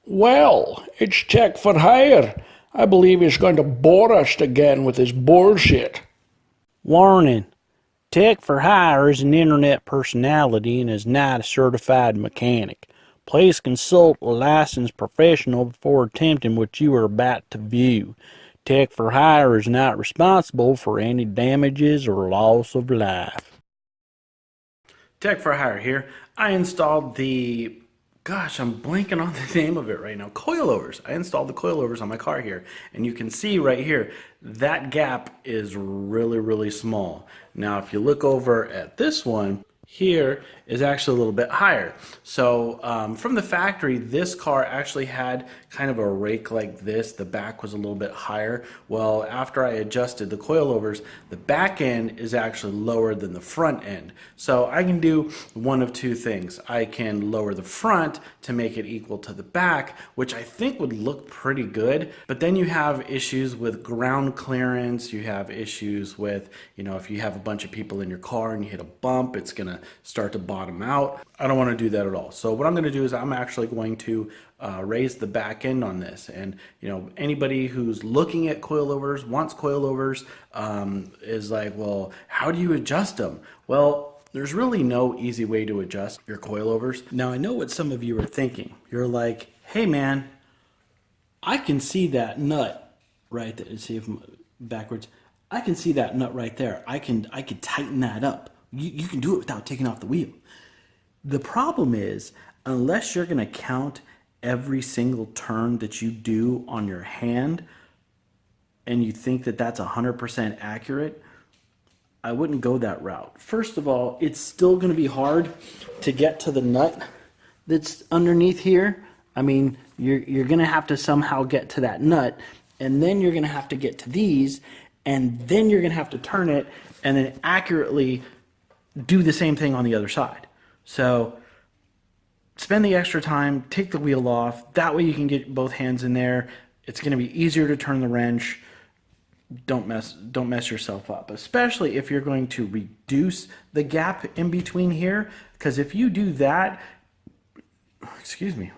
Well, it's Tech for Hire. I believe he's going to bore us again with his bullshit. Warning. Tech for Hire is an internet personality and is not a certified mechanic. Please consult a licensed professional before attempting what you are about to view. Tech for Hire is not responsible for any damages or loss of life. Tech for Hire here. I installed I'm blanking on the name of it right now. Coilovers. I installed the coilovers on my car here. And you can see right here, that gap is really, really small. Now, if you look over at this one, here is actually a little bit higher. So from the factory, this car actually had kind of a rake like this. The back was a little bit higher. Well, after I adjusted the coilovers, the back end is actually lower than the front end. So I can do one of two things. I can lower the front to make it equal to the back, which I think would look pretty good. But then you have issues with ground clearance. You have issues with, if you have a bunch of people in your car and you hit a bump, it's gonna start to bottom out. I don't want to do that at all. So what I'm going to do is I'm actually going to raise the back end on this. And anybody who's looking at coilovers, wants coilovers, is like, well, how do you adjust them? Well, there's really no easy way to adjust your coilovers. Now, I know what some of you are thinking. You're like, hey man, I can see that nut right there. See if I'm backwards. I can see that nut right there. I could tighten that up. You can do it without taking off the wheel. The problem is, unless you're going to count every single turn that you do on your hand and you think that that's 100% accurate, I wouldn't go that route. First of all, it's still going to be hard to get to the nut that's underneath here. I mean, you're going to have to somehow get to that nut, and then you're going to have to get to these, and then you're going to have to turn it and then accurately do the same thing on the other side. So spend the extra time, take the wheel off. That way you can get both hands in there. It's going to be easier to turn the wrench. Don't mess yourself up, especially if you're going to reduce the gap in between here. Because if you do that, excuse me,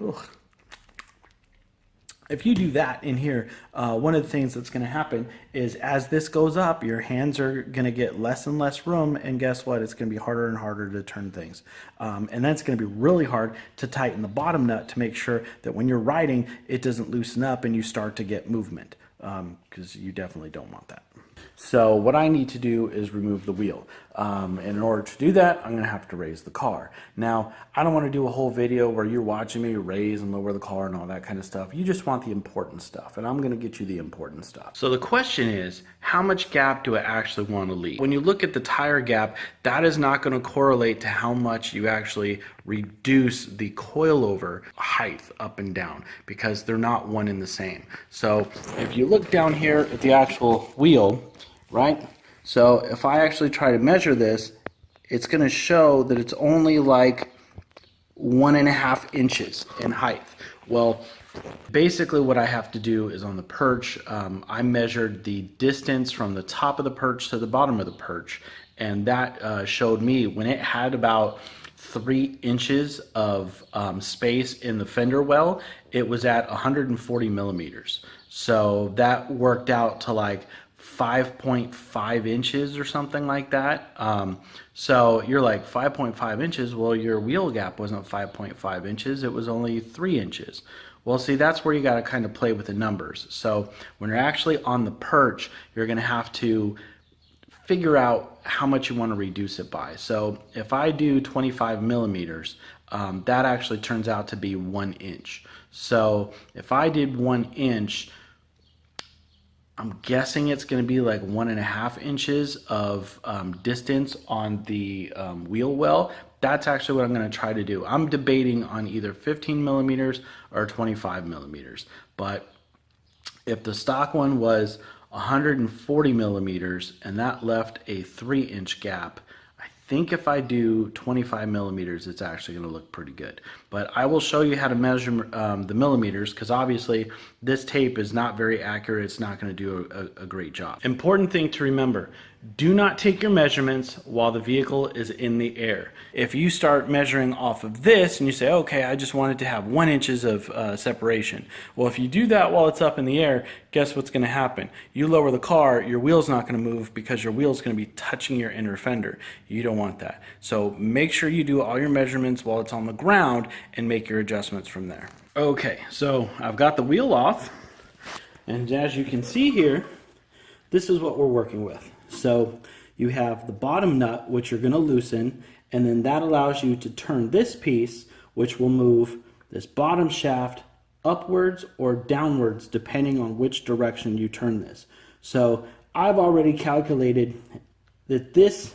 if you do that in here, one of the things that's going to happen is as this goes up, your hands are going to get less and less room, and guess what? It's going to be harder and harder to turn things. And then it's going to be really hard to tighten the bottom nut to make sure that when you're riding, it doesn't loosen up and you start to get movement, because you definitely don't want that. So what I need to do is remove the wheel. And in order to do that, I'm going to have to raise the car. Now, I don't want to do a whole video where you're watching me raise and lower the car and all that kind of stuff. You just want the important stuff, and I'm going to get you the important stuff. So the question is, how much gap do I actually want to leave? When you look at the tire gap, that is not going to correlate to how much you actually reduce the coilover height up and down, because they're not one and the same. So if you look down here at the actual wheel, right? So if I actually try to measure this, it's going to show that it's only like 1.5 inches in height. Well, basically what I have to do is on the perch, I measured the distance from the top of the perch to the bottom of the perch, and that showed me when it had about 3 inches of space in the fender well, it was at 140 millimeters. So that worked out to like 5.5 inches or something like that. So you're like 5.5 inches. Well, your wheel gap wasn't 5.5 inches. It was only 3 inches. Well, see, that's where you got to kind of play with the numbers. So when you're actually on the perch, you're going to have to figure out how much you want to reduce it by. So if I do 25 millimeters, that actually turns out to be 1 inch. So if I did 1 inch, I'm guessing it's going to be like 1.5 inches of distance on the wheel well. That's actually what I'm going to try to do. I'm debating on either 15 millimeters or 25 millimeters. But if the stock one was 140 millimeters and that left a 3-inch gap, I think if I do 25 millimeters, it's actually going to look pretty good. But I will show you how to measure the millimeters, because obviously this tape is not very accurate. It's not going to do a great job. Important thing to remember, do not take your measurements while the vehicle is in the air. If you start measuring off of this and you say, okay, I just wanted to have 1 inch of separation. Well, if you do that while it's up in the air, guess what's going to happen? You lower the car, your wheel's not going to move because your wheel's going to be touching your inner fender. You don't want that. So make sure you do all your measurements while it's on the ground and make your adjustments from there. Okay, so I've got the wheel off, and as you can see here, this is what we're working with. So you have the bottom nut, which you're going to loosen, and then that allows you to turn this piece, which will move this bottom shaft upwards or downwards depending on which direction you turn this. So I've already calculated that this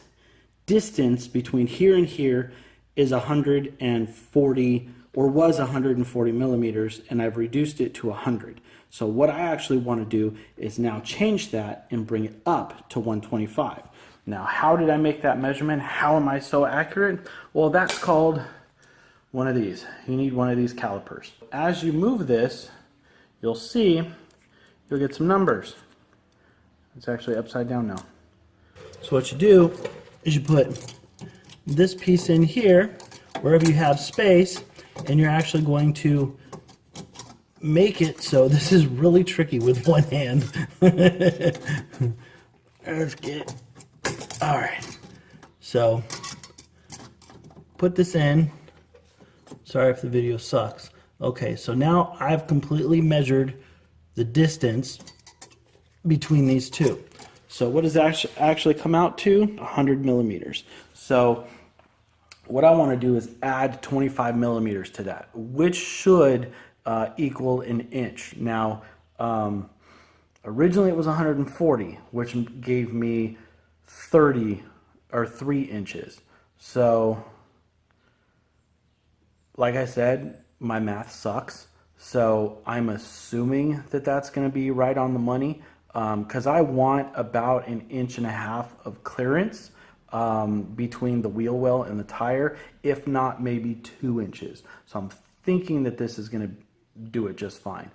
distance between here and here is 140, or was 140 millimeters, and I've reduced it to 100. So what I actually want to do is now change that and bring it up to 125. Now, how did I make that measurement? How am I so accurate? Well, that's called one of these. You need one of these calipers. As you move this, you'll see, you'll get some numbers. It's actually upside down now. So what you do is you put this piece in here, wherever you have space, and you're actually going to make it so this is really tricky with one hand. Let's get, all right. So put this in. Sorry if the video sucks. Okay, so now I've completely measured the distance between these two. So what does that actually come out to? 100 millimeters. So what I want to do is add 25 millimeters to that, which should equal an inch. Now, originally it was 140, which gave me 30 or 3 inches. So, like I said, my math sucks. So I'm assuming that that's going to be right on the money, because I want about 1.5 inches of clearance between the wheel well and the tire, if not maybe 2 inches. So I'm thinking that this is going to do it just fine,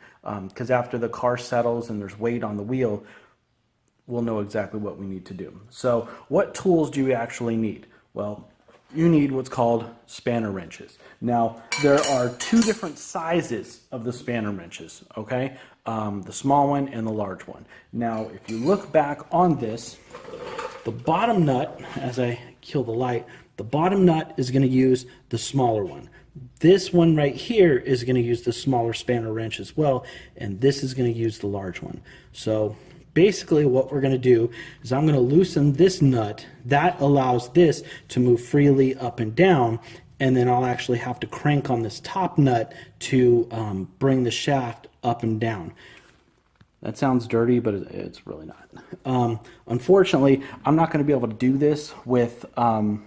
because after the car settles and there's weight on the wheel, we'll know exactly what we need to do. So what tools do you actually need? Well, you need what's called spanner wrenches. Now, there are 2 different sizes of the spanner wrenches, okay? The small one and the large one. Now, if you look back on this, the bottom nut, as I kill the light, the bottom nut is going to use the smaller one. This one right here is going to use the smaller spanner wrench as well, and this is going to use the large one. So basically what we're going to do is I'm going to loosen this nut. That allows this to move freely up and down, and then I'll actually have to crank on this top nut to bring the shaft up and down. That sounds dirty, but it's really not. Unfortunately, I'm not going to be able to do this with, I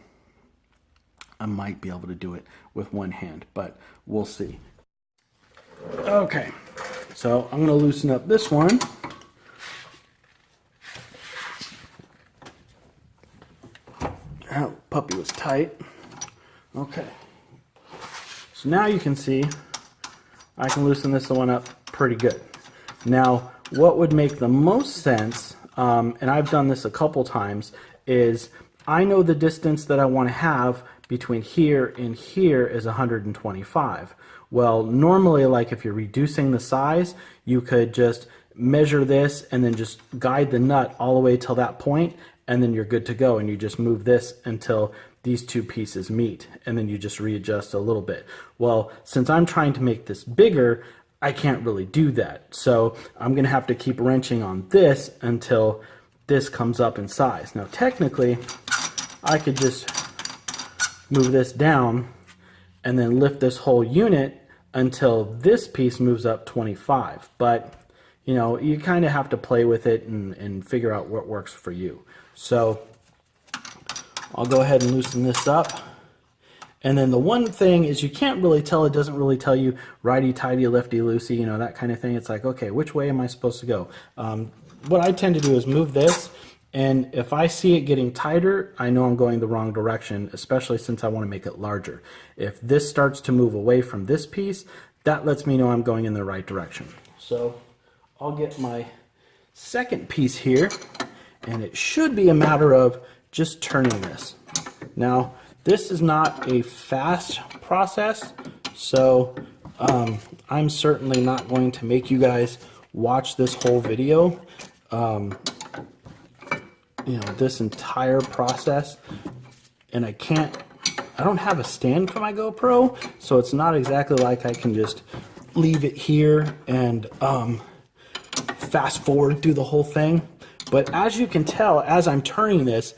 might be able to do it with one hand, but we'll see. Okay, so I'm going to loosen up this one. Oh, puppy was tight. Okay, so now you can see I can loosen this one up pretty good. Now, what would make the most sense, and I've done this a couple times, is I know the distance that I want to have between here and here is 125. Well, normally, like if you're reducing the size, you could just measure this and then just guide the nut all the way till that point, and then you're good to go, and you just move this until these 2 pieces meet, and then you just readjust a little bit. Well, since I'm trying to make this bigger, I can't really do that. So I'm going to have to keep wrenching on this until this comes up in size. Now, technically, I could just move this down and then lift this whole unit until this piece moves up 25. But, you know, you kind of have to play with it and figure out what works for you. So I'll go ahead and loosen this up. And then the one thing is you can't really tell, it doesn't really tell you righty-tighty, lefty-loosey, you know, that kind of thing. It's like, okay, which way am I supposed to go? What I tend to do is move this And if I see it getting tighter, I know I'm going the wrong direction, especially since I want to make it larger. If this starts to move away from this piece, that lets me know I'm going in the right direction. So I'll get my second piece here, and it should be a matter of just turning this. Now, this is not a fast process, so I'm certainly not going to make you guys watch this whole video. You know, this entire process, and I don't have a stand for my GoPro, so it's not exactly like I can just leave it here and fast forward through the whole thing. But as you can tell, as I'm turning this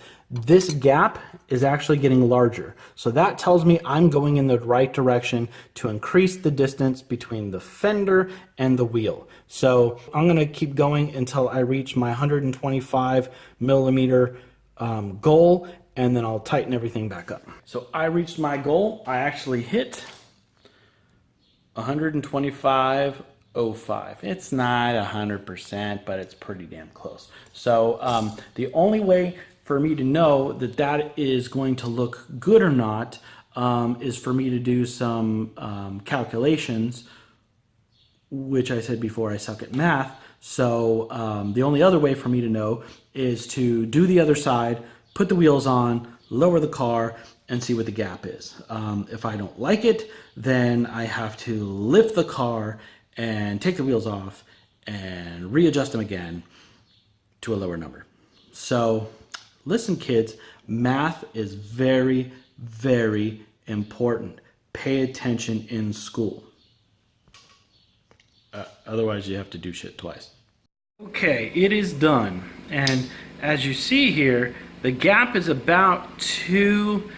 gap is actually getting larger. So that tells me I'm going in the right direction to increase the distance between the fender and the wheel. So I'm gonna keep going until I reach my 125 millimeter goal, and then I'll tighten everything back up. So I reached my goal. I actually hit 125.05. It's not 100%, but it's pretty damn close. So the only way for me to know that that is going to look good or not is for me to do some calculations, which I said before I suck at math. So the only other way for me to know is to do the other side, put the wheels on, lower the car, and see what the gap is. If I don't like it, then I have to lift the car and take the wheels off and readjust them again to a lower number. So listen, kids, math is very, very important. Pay attention in school. Otherwise, you have to do shit twice. Okay, it is done. And as you see here, the gap is about two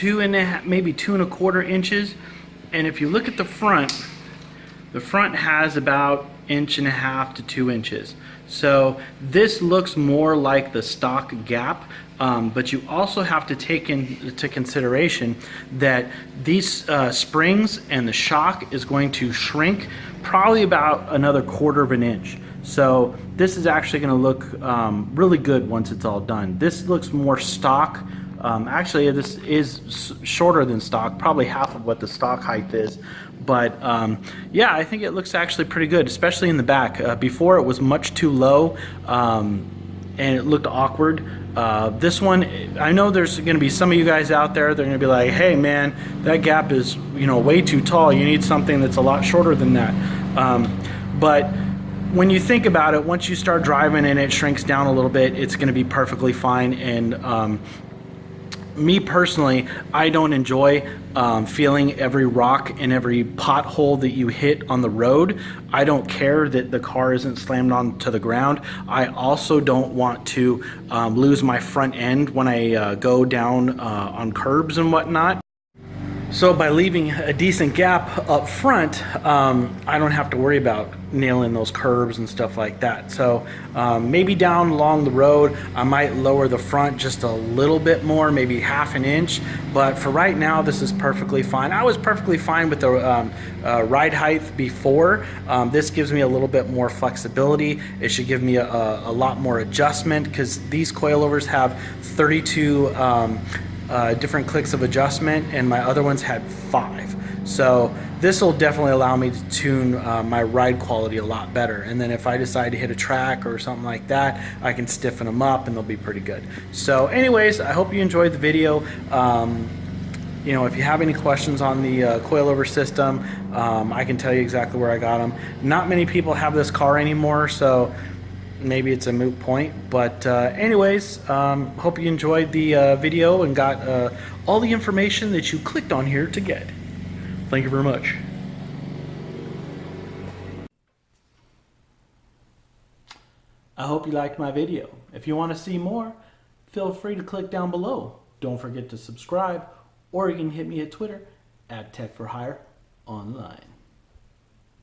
and a half, maybe 2¼ inches. And if you look at the front has about 1.5 to 2 inches. So this looks more like the stock gap, but you also have to take into consideration that these springs and the shock is going to shrink probably about another 1/4 inch. So this is actually going to look really good once it's all done. This looks more stock. Actually, this is shorter than stock, probably half of what the stock height is. But yeah, I think it looks actually pretty good, especially in the back. Before it was much too low and it looked awkward. This one, I know there's going to be some of you guys out there, they're going to be like, hey man, that gap is, you know, way too tall. You need something that's a lot shorter than that. But when you think about it, once you start driving and it shrinks down a little bit, it's going to be perfectly fine. And me personally, I don't enjoy feeling every rock and every pothole that you hit on the road. I don't care that the car isn't slammed onto the ground. I also don't want to lose my front end when I go down on curbs and whatnot. So by leaving a decent gap up front, I don't have to worry about nailing those curbs and stuff like that. So maybe down along the road, I might lower the front just a little bit more, maybe 1/2 inch. But for right now, this is perfectly fine. I was perfectly fine with the ride height before. This gives me a little bit more flexibility. It should give me a lot more adjustment, because these coilovers have 32 different clicks of adjustment, and my other ones had 5. So this will definitely allow me to tune my ride quality a lot better. And then if I decide to hit a track or something like that, I can stiffen them up and they'll be pretty good. So anyways, I hope you enjoyed the video. You know, if you have any questions on the coilover system, I can tell you exactly where I got them. Not many people have this car anymore, so maybe it's a moot point. But anyways, hope you enjoyed the video and got all the information that you clicked on here to get. Thank you very much. I hope you liked my video. If you want to see more, feel free to click down below. Don't forget to subscribe, or you can hit me at Twitter @Tech4Hire online.